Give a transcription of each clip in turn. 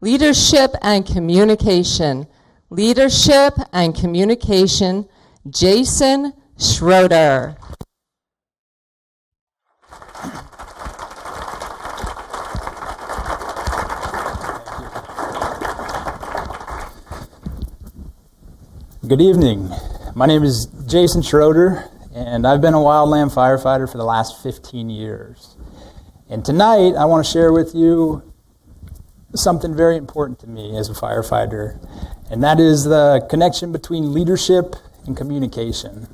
Leadership and communication. Leadership and communication, Jason Shroeder. Good evening. My name is Jason Shroeder, and I've been a wildland firefighter for the last 15 years. And tonight, I want to share with you something very important to me as a firefighter, and that is the connection between leadership and communication.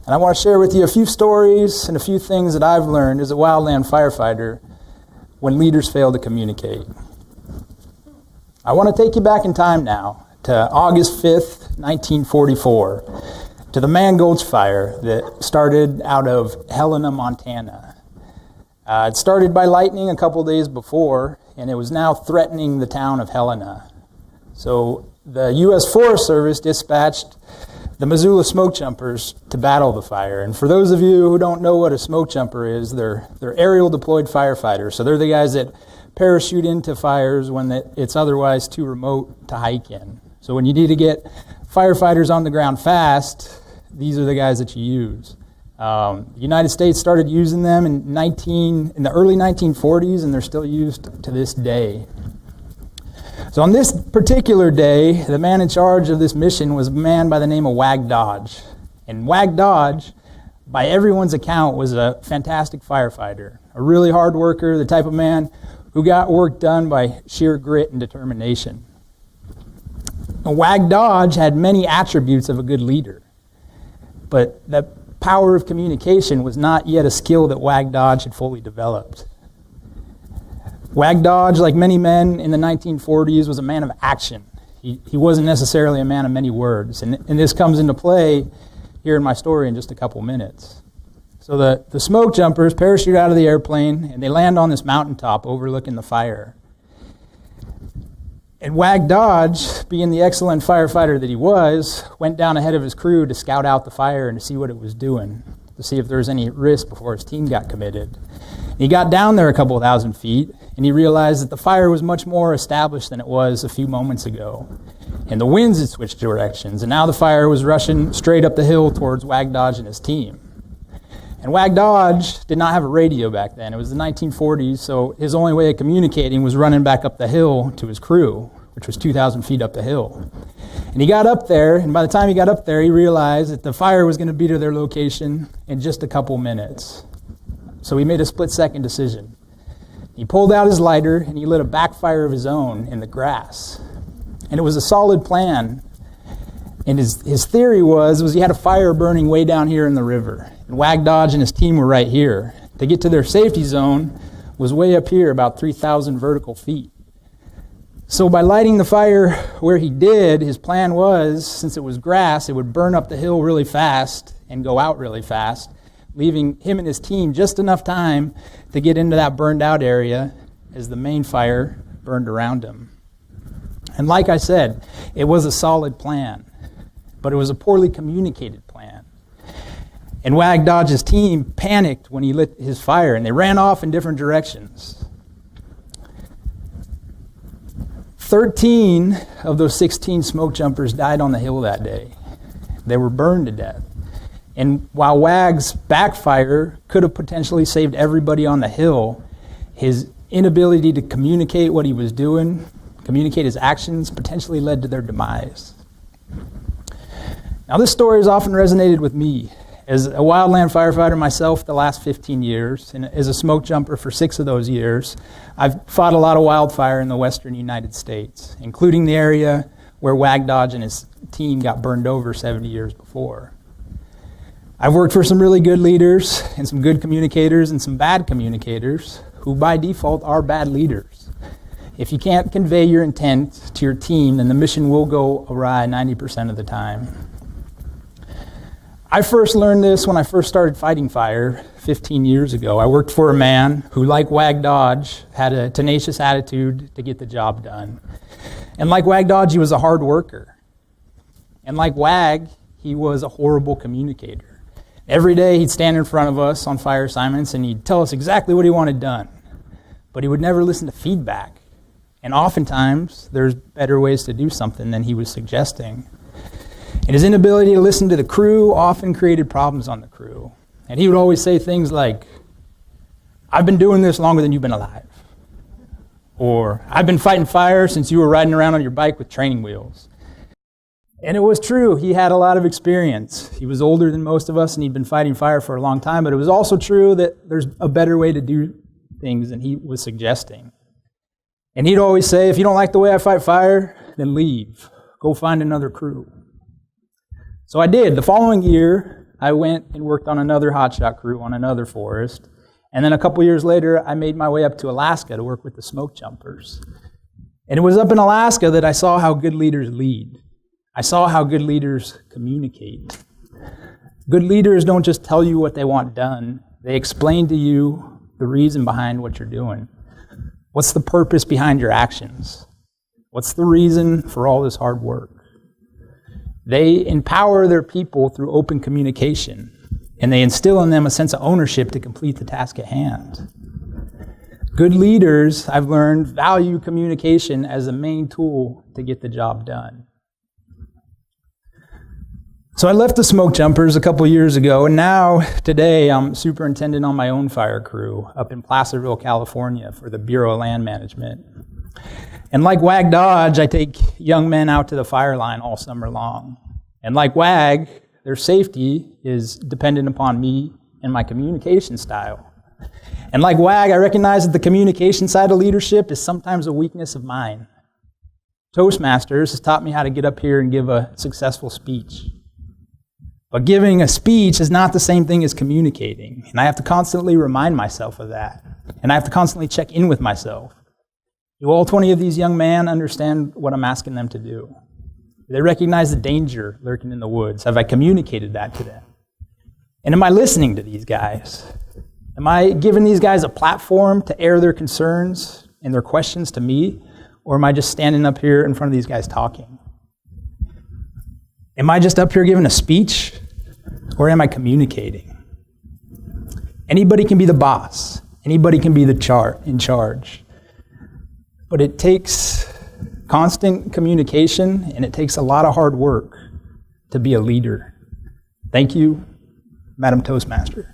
And I want to share with you a few stories and a few things that I've learned as a wildland firefighter when leaders fail to communicate. I want to take you back in time now to August 5th, 1944, to the Mangulch Fire that started out of Helena, Montana. It started by lightning a couple days before, and it was now threatening the town of Helena. So the U.S. Forest Service dispatched the Missoula smoke jumpers to battle the fire. And for those of you who don't know what a smoke jumper is, they're aerial deployed firefighters. So they're the guys that parachute into fires when it's otherwise too remote to hike in. So when you need to get firefighters on the ground fast, these are the guys that you use. The United States started using them in the early 1940s, and they're still used to this day. So on this particular day, the man in charge of this mission was a man by the name of Wag Dodge. And Wag Dodge, by everyone's account, was a fantastic firefighter, a really hard worker, the type of man who got work done by sheer grit and determination. Now, Wag Dodge had many attributes of a good leader, but the power of communication was not yet a skill that Wag Dodge had fully developed. Wag Dodge, like many men in the 1940s, was a man of action. He wasn't necessarily a man of many words, and this comes into play here in my story in just a couple minutes. So the smoke jumpers parachute out of the airplane, and they land on this mountaintop overlooking the fire. And Wag Dodge, being the excellent firefighter that he was, went down ahead of his crew to scout out the fire and to see what it was doing, to see if there was any risk before his team got committed. He got down there a couple thousand feet, and he realized that the fire was much more established than it was a few moments ago. And the winds had switched directions, and now the fire was rushing straight up the hill towards Wag Dodge and his team. And Wag Dodge did not have a radio back then. It was the 1940s, so his only way of communicating was running back up the hill to his crew, which was 2,000 feet up the hill. And he got up there, and by the time he got up there, he realized that the fire was going to be to their location in just a couple minutes. So he made a split-second decision. He pulled out his lighter, and he lit a backfire of his own in the grass. And it was a solid plan. And his theory was he had a fire burning way down here in the river. And Wag Dodge and his team were right here. To get to their safety zone was way up here, about 3,000 vertical feet. So by lighting the fire where he did, his plan was, since it was grass, it would burn up the hill really fast and go out really fast, leaving him and his team just enough time to get into that burned out area as the main fire burned around him. And like I said, it was a solid plan, but it was a poorly communicated plan. And Wag Dodge's team panicked when he lit his fire, and they ran off in different directions. 13 of those 16 smoke jumpers died on the hill that day. They were burned to death. And while Wag's backfire could have potentially saved everybody on the hill, his inability to communicate what he was doing, communicate his actions, potentially led to their demise. Now, this story has often resonated with me. As a wildland firefighter myself the last 15 years, and as a smoke jumper for 6 of those years, I've fought a lot of wildfire in the western United States, including the area where Wag Dodge and his team got burned over 70 years before. I've worked for some really good leaders and some good communicators and some bad communicators who by default are bad leaders. If you can't convey your intent to your team, then the mission will go awry 90% of the time. I first learned this when I first started fighting fire 15 years ago. I worked for a man who, like Wag Dodge, had a tenacious attitude to get the job done. And like Wag Dodge, he was a hard worker. And like Wag, he was a horrible communicator. Every day he'd stand in front of us on fire assignments and he'd tell us exactly what he wanted done. But he would never listen to feedback. And oftentimes, there's better ways to do something than he was suggesting. And his inability to listen to the crew often created problems on the crew. And he would always say things like, "I've been doing this longer than you've been alive." Or, "I've been fighting fire since you were riding around on your bike with training wheels." And it was true, he had a lot of experience. He was older than most of us and he'd been fighting fire for a long time, but it was also true that there's a better way to do things than he was suggesting. And he'd always say, "If you don't like the way I fight fire, then leave. Go find another crew." So I did. The following year, I went and worked on another hotshot crew on another forest. And then a couple years later, I made my way up to Alaska to work with the smoke jumpers. And it was up in Alaska that I saw how good leaders lead. I saw how good leaders communicate. Good leaders don't just tell you what they want done. They explain to you the reason behind what you're doing. What's the purpose behind your actions? What's the reason for all this hard work? They empower their people through open communication, and they instill in them a sense of ownership to complete the task at hand. Good leaders, I've learned, value communication as a main tool to get the job done. So I left the smoke jumpers a couple years ago, and now, today, I'm superintendent on my own fire crew up in Placerville, California for the Bureau of Land Management. And like WAG Dodge, I take young men out to the fire line all summer long. And like WAG, their safety is dependent upon me and my communication style. And like WAG, I recognize that the communication side of leadership is sometimes a weakness of mine. Toastmasters has taught me how to get up here and give a successful speech. But giving a speech is not the same thing as communicating. And I have to constantly remind myself of that. And I have to constantly check in with myself. Do all 20 of these young men understand what I'm asking them to do? Do they recognize the danger lurking in the woods? Have I communicated that to them? And am I listening to these guys? Am I giving these guys a platform to air their concerns and their questions to me? Or am I just standing up here in front of these guys talking? Am I just up here giving a speech? Or am I communicating? Anybody can be the boss. Anybody can be in charge. But it takes constant communication, and it takes a lot of hard work to be a leader. Thank you, Madam Toastmaster.